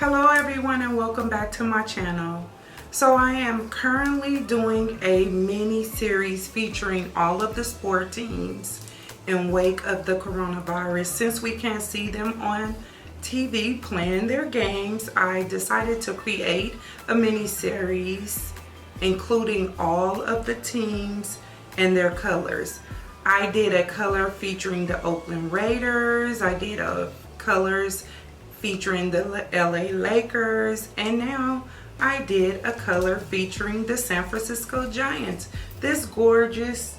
Hello everyone and welcome back to my channel. So I am currently doing a mini series featuring all of the sport teams in wake of the coronavirus. Since we can't see them on TV playing their games, I decided to create a mini series including all of the teams and their colors. I did a color featuring the Oakland Raiders, I did a colors featuring the LA Lakers, and now I did a color featuring the San Francisco Giants. This gorgeous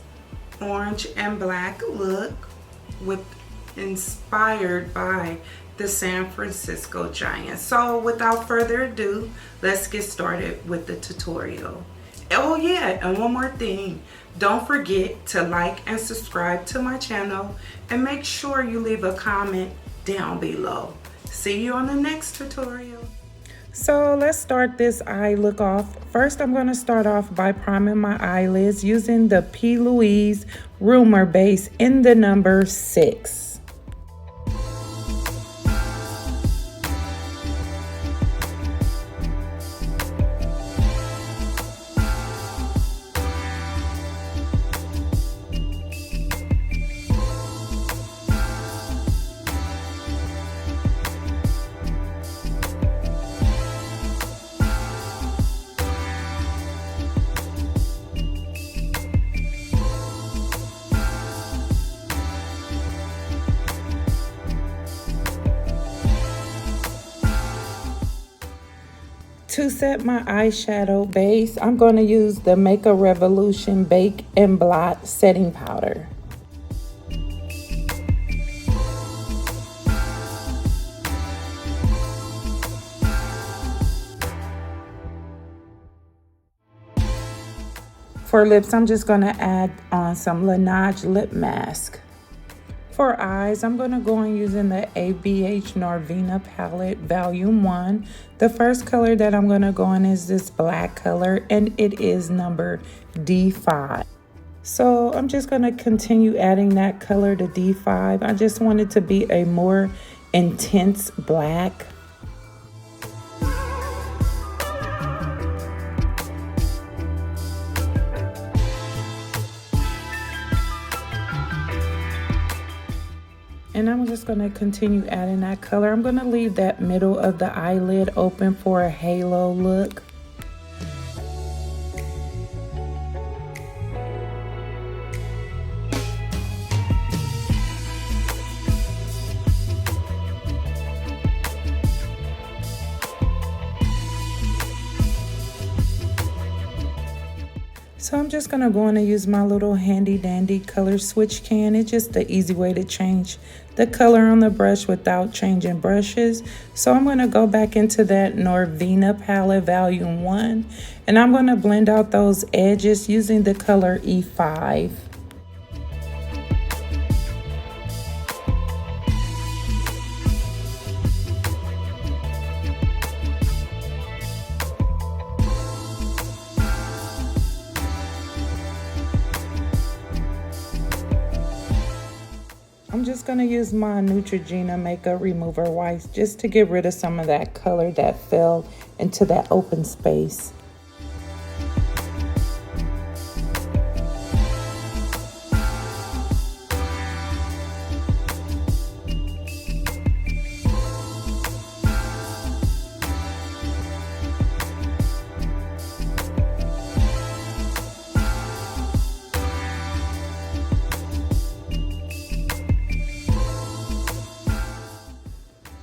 orange and black look inspired by the San Francisco Giants. So without further ado, let's get started with the tutorial. Oh yeah, and one more thing. Don't forget to like and subscribe to my channel and make sure you leave a comment down below. See you on the next tutorial. So let's start this eye look off. First, I'm going to start off by priming my eyelids using the P. Louise Rumor Base in the number 6. To set my eyeshadow base, I'm going to use the Makeup Revolution Bake and Blot setting powder. For lips, I'm just going to add on some Laneige lip mask. For eyes, I'm going to go on using the ABH Norvina Palette Volume 1. The first color that I'm going to go on is this black color, and it is number D5. So I'm just going to continue adding that color to D5. I just want it to be a more intense black. And I'm just going to continue adding that color. I'm going to leave that middle of the eyelid open for a halo look. So I'm just going to go in and use my little handy dandy color switch can. It's just the easy way to change the color on the brush without changing brushes. So I'm going to go back into that Norvina Palette Volume 1, and I'm going to blend out those edges using the color E5. I'm just going to use my Neutrogena makeup remover wipes just to get rid of some of that color that fell into that open space.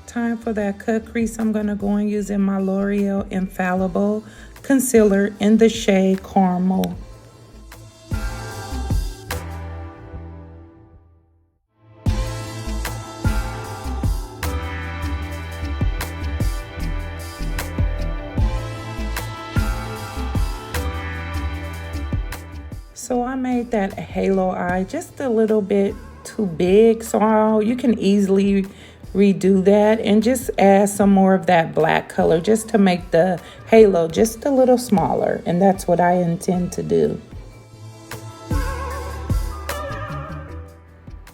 Time for that cut crease. I'm going to go and using my L'Oreal Infallible concealer in the shade Caramel. So I made that halo eye just a little bit too big, so you can easily redo that and just add some more of that black color just to make the halo just a little smaller, and that's what I intend to do.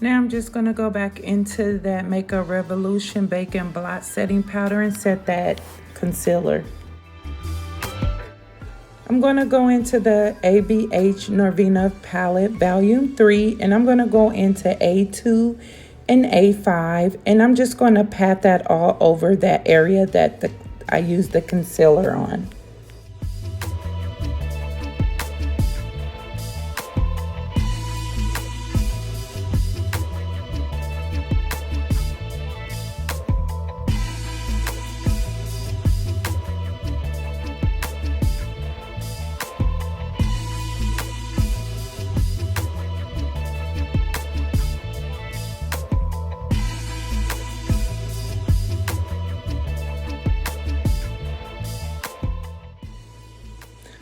Now I'm just going to go back into that Makeup Revolution Bake and Blot setting powder and set that concealer. I'm going to go into the ABH Norvina Palette Volume 3, and I'm going to go into A2 and A5, and I'm just going to pat that all over that area that I used the concealer on.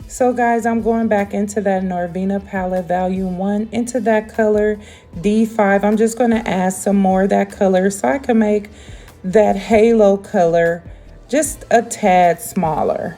So guys, I'm going back into that Norvina Palette Volume 1, into that color D5. I'm just going to add some more of that color so I can make that halo color just a tad smaller.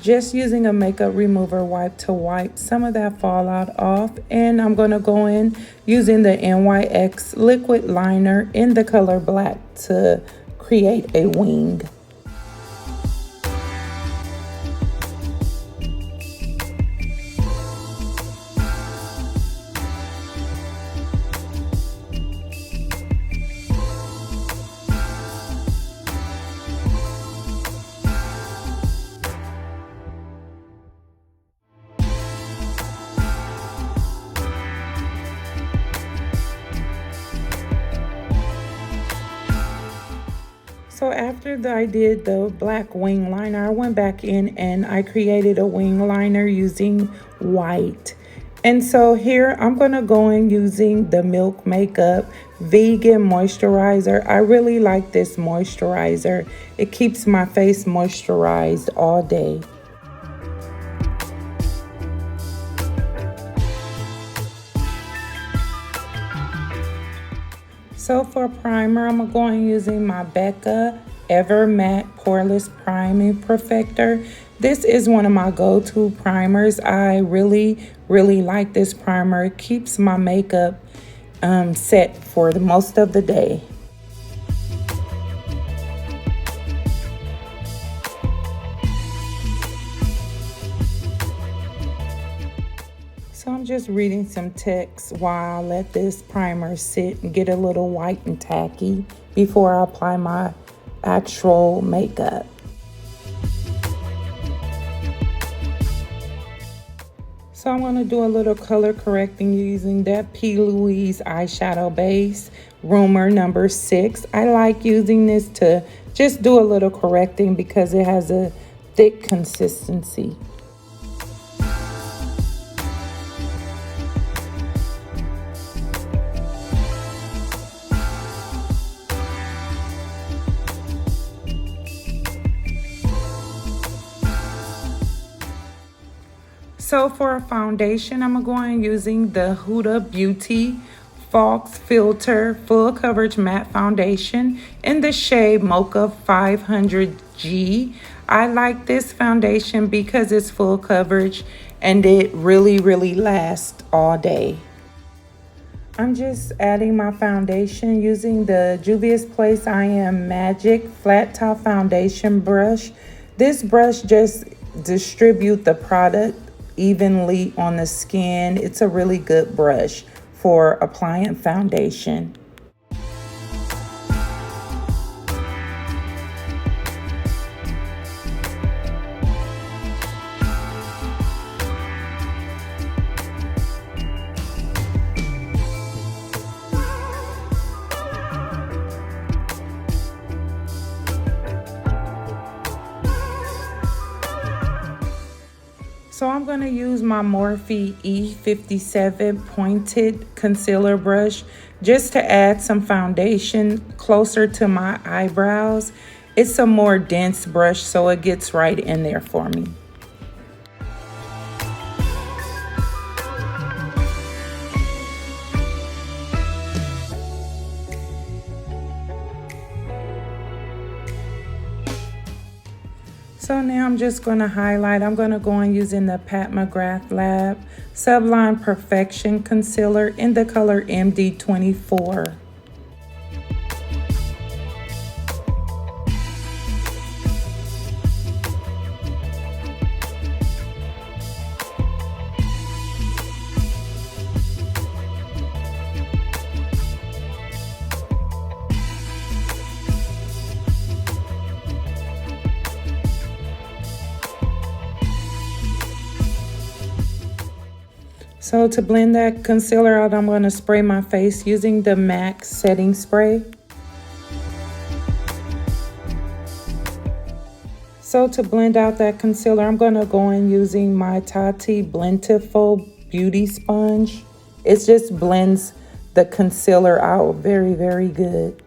Just using a makeup remover wipe to wipe some of that fallout off, and I'm going to go in using the NYX liquid liner in the color black to create a wing. So after I did the black wing liner, I went back in and I created a wing liner using white. And so here I'm going to go in using the Milk Makeup Vegan Moisturizer. I really like this moisturizer. It keeps my face moisturized all day. So for primer, I'm going using my Becca Ever Matte Poreless Priming Perfector. This is one of my go-to primers. I really like this primer. It keeps my makeup set for the most of the day. So I'm just reading some text while I let this primer sit and get a little white and tacky before I apply my actual makeup. So I'm going to do a little color correcting using that P. Louise eyeshadow base, Rumor number 6. I like using this to just do a little correcting because it has a thick consistency. So for a foundation, I'm going using the Huda Beauty Faux Filter Full Coverage Matte Foundation in the shade Mocha 500G. I like this foundation because it's full coverage and it really lasts all day. I'm just adding my foundation using the Juvia's Place I Am Magic Flat Top Foundation brush. This brush just distributes the product evenly on the skin. It's a really good brush for applying foundation. So I'm going to use my Morphe E57 pointed concealer brush just to add some foundation closer to my eyebrows. It's a more dense brush, so it gets right in there for me. So now I'm just going to highlight. I'm going to go on using the Pat McGrath Lab Sublime Perfection Concealer in the color MD24. So to blend that concealer out, I'm going to spray my face using the MAC setting spray. So to blend out that concealer, I'm going to go in using my Tarte Faux Beauty Sponge. It just blends the concealer out very, very good.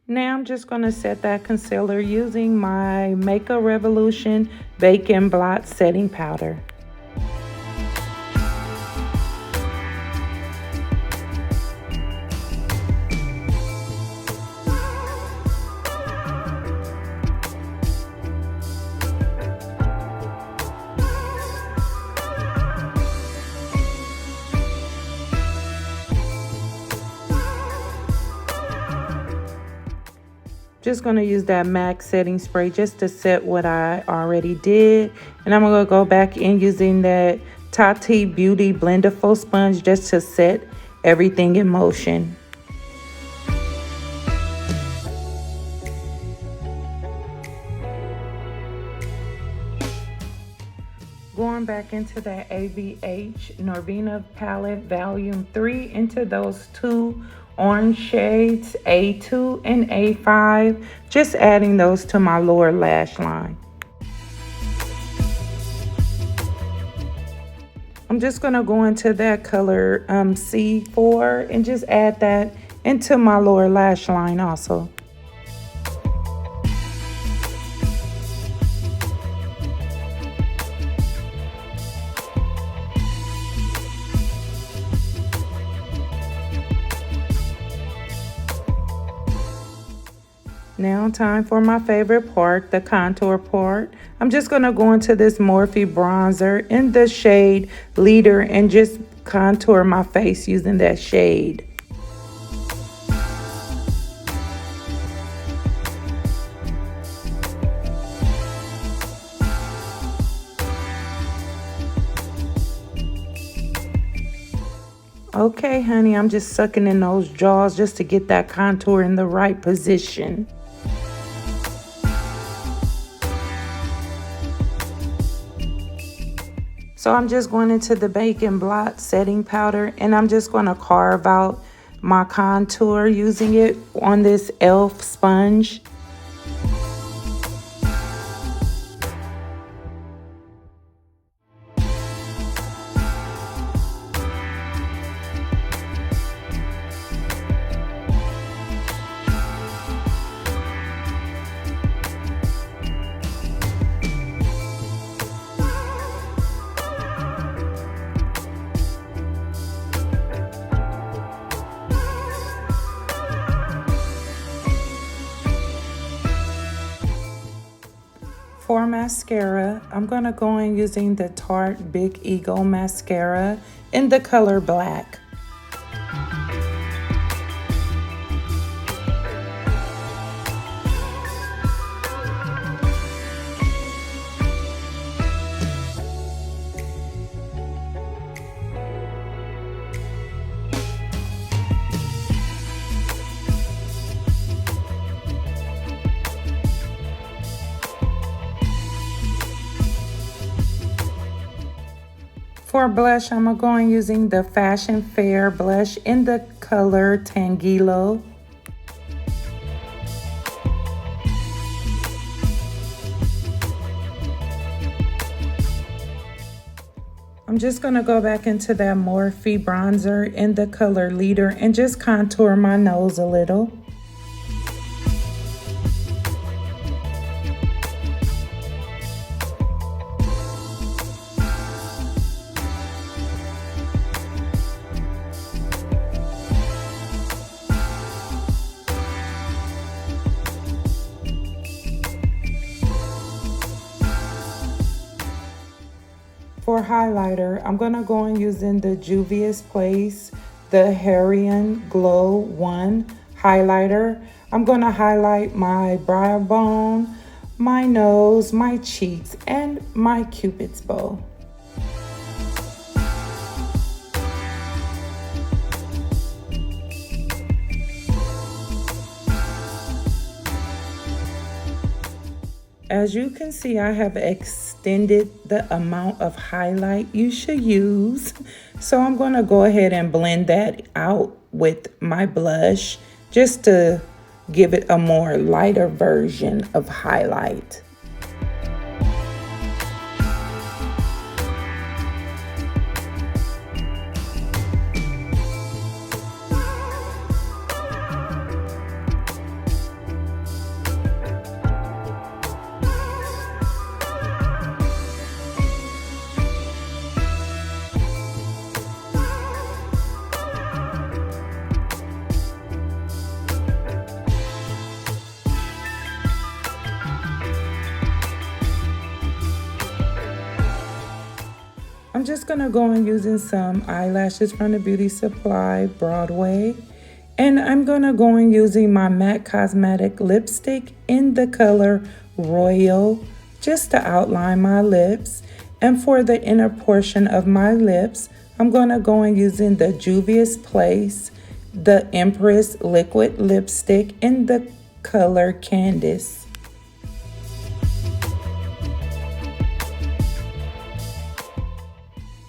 Now I'm just going to set that concealer using my Makeup Revolution Bake and Blot Setting Powder. Just going to use that MAC setting spray just to set what I already did. And I'm going to go back in using that Tarte Beauty Blender Faux Sponge just to set everything in motion. Going back into that AVH Norvina Palette Volume 3 into those two orange shades, A2 and A5, just adding those to my lower lash line. I'm just going to go into that color C4 and just add that into my lower lash line also. Now time for my favorite part, the contour part. I'm just going to go into this Morphe bronzer in the shade Leader and just contour my face using that shade. Okay, honey, I'm just sucking in those jaws just to get that contour in the right position. So I'm just going into the Bake and Blot setting powder and I'm just going to carve out my contour using it on this e.l.f. sponge. For mascara, I'm going to go in using the Tarte Big Ego Mascara in the color Black. For blush, I'm going using the Fashion Fair blush in the color Tangelo. I'm just going to go back into that Morphe bronzer in the color Leader and just contour my nose a little. For highlighter, I'm going to go on using the Juvia's Place, the Harian Glow 1 highlighter. I'm going to highlight my brow bone, my nose, my cheeks, and my Cupid's bow. As you can see, I have extended the amount of highlight you should use. So I'm going to go ahead and blend that out with my blush just to give it a more lighter version of highlight. I'm just going to go on using some eyelashes from the Beauty Supply Broadway. And I'm going to go on using my MAC Cosmetic lipstick in the color Royal just to outline my lips. And for the inner portion of my lips, I'm going to go on using the Juvia's Place, the Empress liquid lipstick in the color Candice.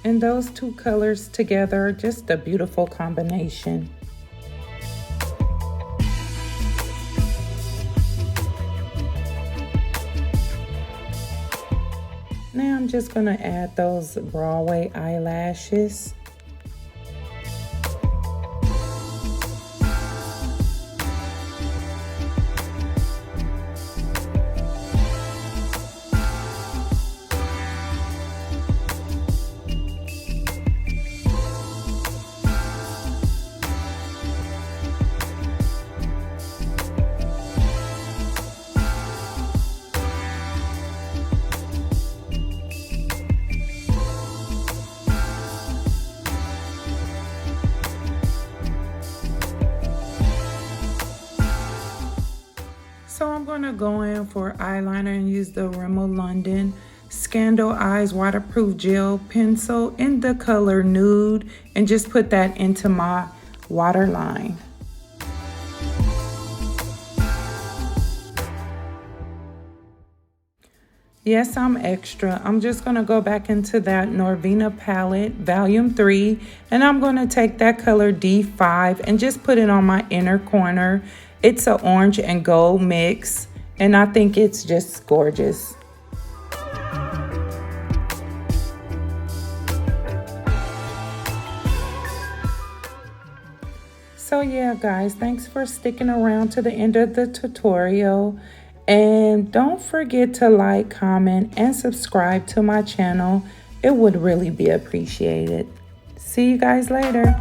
And those two colors together are just a beautiful combination. Now I'm just going to add those Broadway eyelashes. So I'm going to go in for eyeliner and use the Rimmel London Scandlaleyes Waterproof Gel Pencil in the color Nude and just put that into my waterline. Yes, I'm extra. I'm just going to go back into that Norvina palette, Volume 3, and I'm going to take that color D5 and just put it on my inner corner. It's an orange and gold mix, and I think it's just gorgeous. So yeah, guys, thanks for sticking around to the end of the tutorial. And don't forget to like, comment, and subscribe to my channel. It would really be appreciated. See you guys later.